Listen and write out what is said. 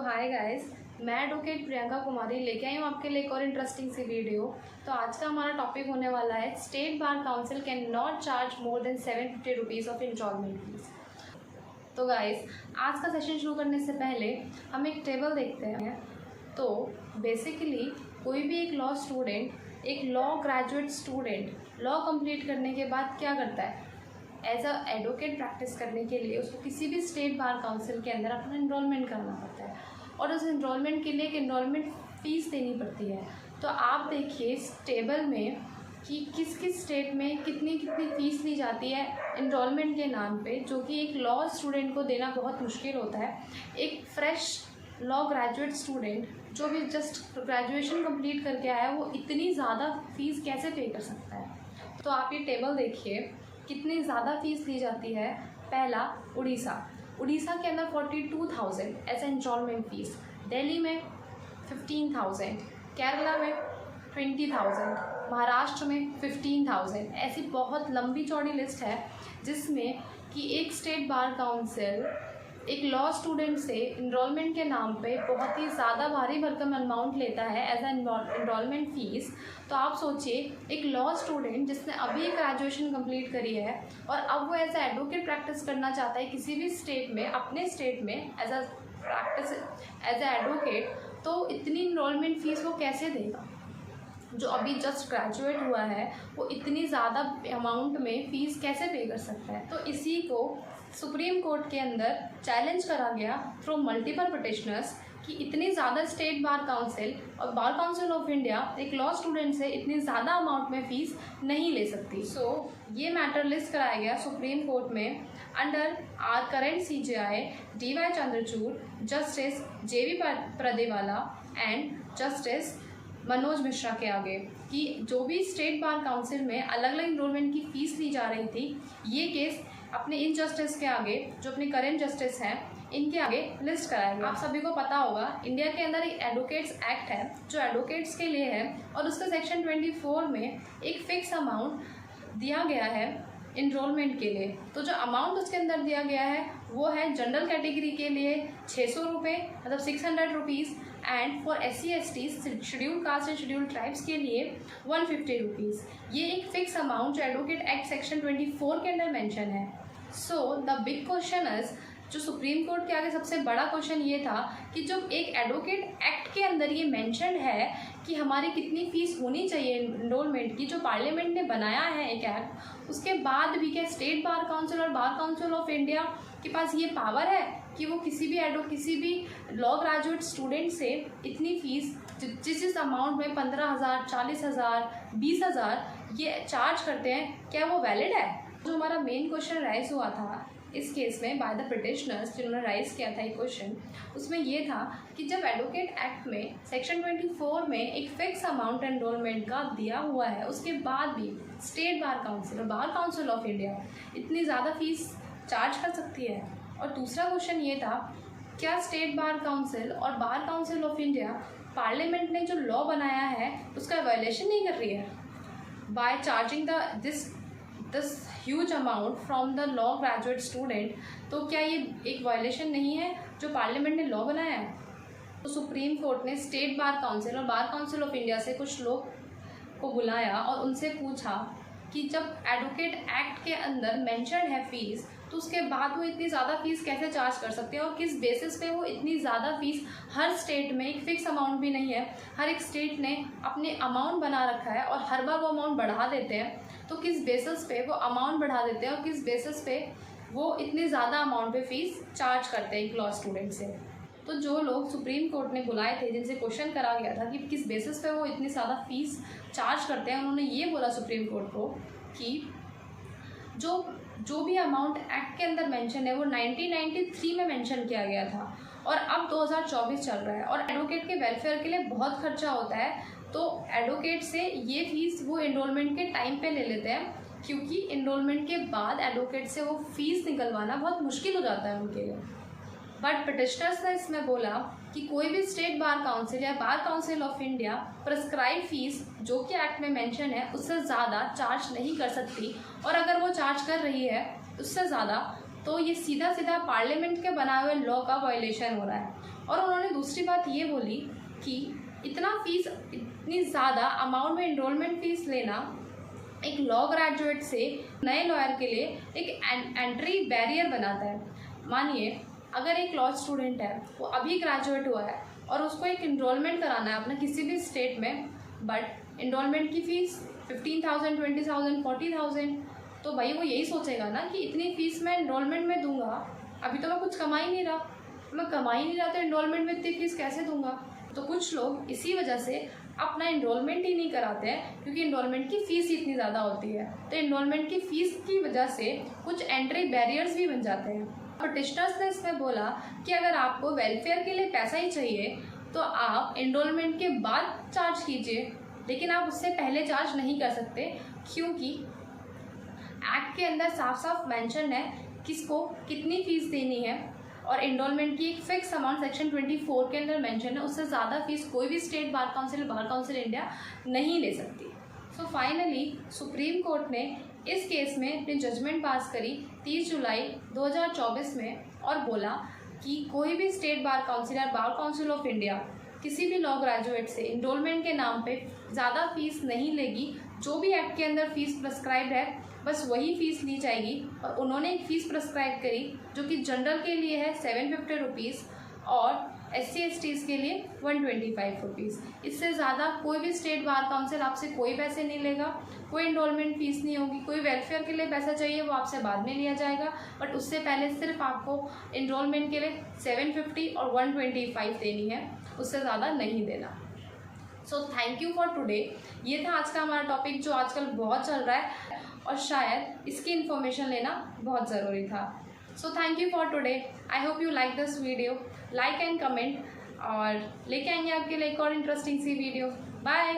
Hi guys, मैं advocate Priyanka Kumari लेके आई हूँ आपके लिए एक और इंटरेस्टिंग सी वीडियो। तो आज का हमारा टॉपिक होने वाला है state bar council can not charge more than 750 rupees of installment fees. तो गाइस, आज का सेशन शुरू करने से पहले हम एक टेबल देखते हैं। तो बेसिकली कोई भी एक लॉ स्टूडेंट, एक law graduate student law complete करने के बाद क्या करता है, एज अ एडवोकेट प्रैक्टिस करने के लिए उसको किसी भी स्टेट बार काउंसिल के अंदर अपना इनरोलमेंट करना पड़ता है और उस इनरोलमेंट के लिए एक इनरोलमेंट फ़ीस देनी पड़ती है। तो आप देखिए इस टेबल में कि किस किस स्टेट में कितनी कितनी फ़ीस ली जाती है इनरोलमेंट के नाम पे, जो कि एक लॉ स्टूडेंट को देना बहुत मुश्किल होता है। एक फ्रेश लॉ ग्रेजुएट स्टूडेंट जो भी जस्ट ग्रेजुएशन कंप्लीट करके आया है वो इतनी ज़्यादा फ़ीस कैसे पे कर सकता है। तो आप ये टेबल देखिए कितनी ज़्यादा फ़ीस ली जाती है। पहला उड़ीसा के अंदर 42,000 एज इंस्टॉलमेंट फ़ीस, दिल्ली में 15,000, केरला में 20,000, महाराष्ट्र में 15,000। ऐसी बहुत लंबी चौड़ी लिस्ट है जिसमें कि एक स्टेट बार काउंसिल एक लॉ स्टूडेंट से इनरोलमेंट के नाम पे बहुत ही ज़्यादा भारी भरकम अमाउंट लेता है एज एन इनरोलमेंट फ़ीस। तो आप सोचिए एक लॉ स्टूडेंट जिसने अभी ग्रेजुएशन कंप्लीट करी है और अब वो एज ए एडवोकेट प्रैक्टिस करना चाहता है किसी भी स्टेट में, अपने स्टेट में as a practice as a advocate, तो इतनी इनरोलमेंट फ़ीस वो कैसे देगा। जो अभी जस्ट ग्रेजुएट हुआ है वो इतनी ज़्यादा अमाउंट में फ़ीस कैसे पे कर सकता है। तो इसी को सुप्रीम कोर्ट के अंदर चैलेंज करा गया थ्रू मल्टीपल पिटिशनर्स कि इतनी ज़्यादा स्टेट बार काउंसिल और बार काउंसिल ऑफ इंडिया एक लॉ स्टूडेंट से इतनी ज़्यादा अमाउंट में फ़ीस नहीं ले सकती। सो ये मैटर लिस्ट कराया गया सुप्रीम कोर्ट में under our current CJI DY Chandrachud, justice JV Pardiwala and justice Manoj Mishra के आगे कि जो भी स्टेट बार काउंसिल में अलग अलग इनरोलमेंट की फ़ीस ली जा रही थी, ये केस अपने इन जस्टिस के आगे, जो अपने करेंट जस्टिस हैं, इनके आगे लिस्ट कराया गया। आप सभी को पता होगा इंडिया के अंदर एक एडवोकेट्स एक्ट है जो एडवोकेट्स के लिए है और उसका सेक्शन 24 में एक फ़िक्स अमाउंट दिया गया है इनरोलमेंट के लिए। तो जो अमाउंट उसके अंदर दिया गया है वो है जनरल कैटेगरी के लिए 600 रुपये, मतलब 600 rupees, and for SC/ST scheduled caste and scheduled tribes के लिए 150 रुपीज़। ये एक फ़िक्स अमाउंट जो एडवोकेट एक्ट सेक्शन 24 के अंदर मेंशन है। So the big question is, जो सुप्रीम कोर्ट के आगे सबसे बड़ा क्वेश्चन ये था कि जब एक एडवोकेट एक्ट के अंदर ये मेंशन है कि हमारी कितनी फ़ीस होनी चाहिए इनरोलमेंट की, जो पार्लियामेंट ने बनाया है एक एक्ट, उसके बाद भी क्या स्टेट बार काउंसिल और बार काउंसिल ऑफ इंडिया के पास ये पावर है कि वो किसी भी लॉ ग्रेजुएट स्टूडेंट से इतनी फ़ीस जिस अमाउंट में 15,000, 40,000, 20,000 ये चार्ज करते हैं, क्या वो वैलिड है। जो हमारा मेन क्वेश्चन राइज हुआ था इस केस में बाय द पिटिशनर्स, जिन्होंने राइज किया था एक क्वेश्चन, उसमें ये था कि जब एडवोकेट एक्ट में सेक्शन 24 में एक फ़िक्स अमाउंट एनरोलमेंट का दिया हुआ है, उसके बाद भी स्टेट बार काउंसिल और बार काउंसिल ऑफ इंडिया इतनी ज़्यादा फ़ीस चार्ज कर सकती है। और दूसरा क्वेश्चन ये था, क्या स्टेट बार काउंसिल और bar council of India parliament ने जो लॉ बनाया है उसका वायलेशन नहीं कर रही है by charging this huge amount from the law graduate student. तो क्या ये एक वायलेशन नहीं है जो पार्लियामेंट ने लॉ बनाया है। तो सुप्रीम कोर्ट ने स्टेट बार काउंसिल और बार काउंसिल ऑफ इंडिया से कुछ लोग को बुलाया और उनसे पूछा कि जब एडवोकेट एक्ट के अंदर मेंशन है फ़ीस, तो उसके बाद वो इतनी ज़्यादा फ़ीस कैसे चार्ज कर सकते हैं और किस बेसिस पे वो इतनी ज़्यादा फ़ीस, हर स्टेट में एक फ़िक्स अमाउंट भी नहीं है, हर एक स्टेट ने अपने अमाउंट बना रखा है और हर बार वो अमाउंट बढ़ा देते हैं। तो किस बेसिस पे वो अमाउंट बढ़ा देते हैं और किस बेसिस पे वो इतनी ज़्यादा अमाउंट पे फ़ीस चार्ज करते हैं एक लॉ स्टूडेंट से। तो जो लोग सुप्रीम कोर्ट ने बुलाए थे, जिनसे क्वेश्चन करा गया था कि किस बेसिस पे वो इतनी ज़्यादा फ़ीस चार्ज करते हैं, उन्होंने ये बोला सुप्रीम कोर्ट को कि जो भी अमाउंट एक्ट के अंदर मेंशन है वो 1993 में मेंशन किया गया था और अब 2024 चल रहा है और एडवोकेट के वेलफेयर के लिए बहुत खर्चा होता है। तो एडवोकेट से ये फ़ीस वो एनरोलमेंट के टाइम पे ले लेते हैं, क्योंकि एनरोलमेंट के बाद एडवोकेट से वो फ़ीस निकलवाना बहुत मुश्किल हो जाता है उनके लिए। बट पिटिशनर्स ने इसमें बोला कि कोई भी स्टेट बार काउंसिल या bar council of India prescribe fees जो कि एक्ट में मेंशन है उससे ज़्यादा चार्ज नहीं कर सकती, और अगर वो चार्ज कर रही है उससे ज़्यादा तो ये सीधा सीधा पार्लियामेंट के बनाए हुए लॉ का वायलेशन हो रहा है। और उन्होंने दूसरी बात ये बोली कि इतनी ज़्यादा अमाउंट में इनरोलमेंट फ़ीस लेना एक लॉ ग्रेजुएट से नए लॉयर के लिए एक एंट्री बैरियर बनाता है। मानिए अगर एक लॉ स्टूडेंट है, वो अभी ग्रेजुएट हुआ है और उसको एक इनरोलमेंट कराना है अपना किसी भी स्टेट में, बट इनरोलमेंट की फ़ीस 15,000, 20,000, 40,000, तो भाई वो यही सोचेगा ना कि इतनी फ़ीस मैं इनरोलमेंट में दूंगा, अभी तो मैं कुछ कमा ही नहीं रहा, तो इनरोलमेंट में इतनी फ़ीस कैसे दूंगा। तो कुछ लोग इसी वजह से अपना इनरोलमेंट ही नहीं कराते हैं, क्योंकि इनरोलमेंट की फ़ीस इतनी ज़्यादा होती है। तो इनरोलमेंट की फ़ीस की वजह से कुछ एंट्री बैरियर्स भी बन जाते हैं। पिटिशनर्स ने इसमें बोला कि अगर आपको वेलफेयर के लिए पैसा ही चाहिए तो आप इनरोलमेंट के बाद चार्ज कीजिए, लेकिन आप उससे पहले चार्ज नहीं कर सकते, क्योंकि एक्ट के अंदर साफ साफ मेंशन है किसको कितनी फ़ीस देनी है, और इनरोलमेंट की एक फिक्स अमाउंट सेक्शन 24 के अंदर मेंशन है। उससे ज़्यादा फीस कोई भी स्टेट बार काउंसिल इंडिया नहीं ले सकती। सो फाइनली सुप्रीम कोर्ट ने इस केस में अपनी जजमेंट पास करी 30 जुलाई 2024 में, और बोला कि कोई भी स्टेट बार काउंसिल या बार काउंसिल ऑफ इंडिया किसी भी लॉ ग्रेजुएट से इनरोलमेंट के नाम पे ज़्यादा फीस नहीं लेगी। जो भी एक्ट के अंदर फीस प्रेस्क्राइब्ड है बस वही फ़ीस ली जाएगी। और उन्होंने एक फ़ीस प्रेस्क्राइब करी जो कि जनरल के लिए है 750 रुपीज़ और SC/STs के लिए 125 रुपीज़। इससे ज़्यादा कोई भी स्टेट बार काउंसिल आपसे कोई पैसे नहीं लेगा, कोई इनरोलमेंट फ़ीस नहीं होगी। कोई वेलफेयर के लिए पैसा चाहिए वो आपसे बाद में लिया जाएगा, बट उससे पहले सिर्फ आपको इनरोलमेंट के लिए 750 और 125 देनी है, उससे ज़्यादा नहीं देना। So thank you for today. ये था आज का हमारा टॉपिक जो आजकल बहुत चल रहा है, और शायद इसकी इन्फॉर्मेशन लेना बहुत ज़रूरी था। So thank you for today. I hope you like this video. Like and comment, और लेके आएंगे आपके लिए एक और इंटरेस्टिंग सी वीडियो। बाय।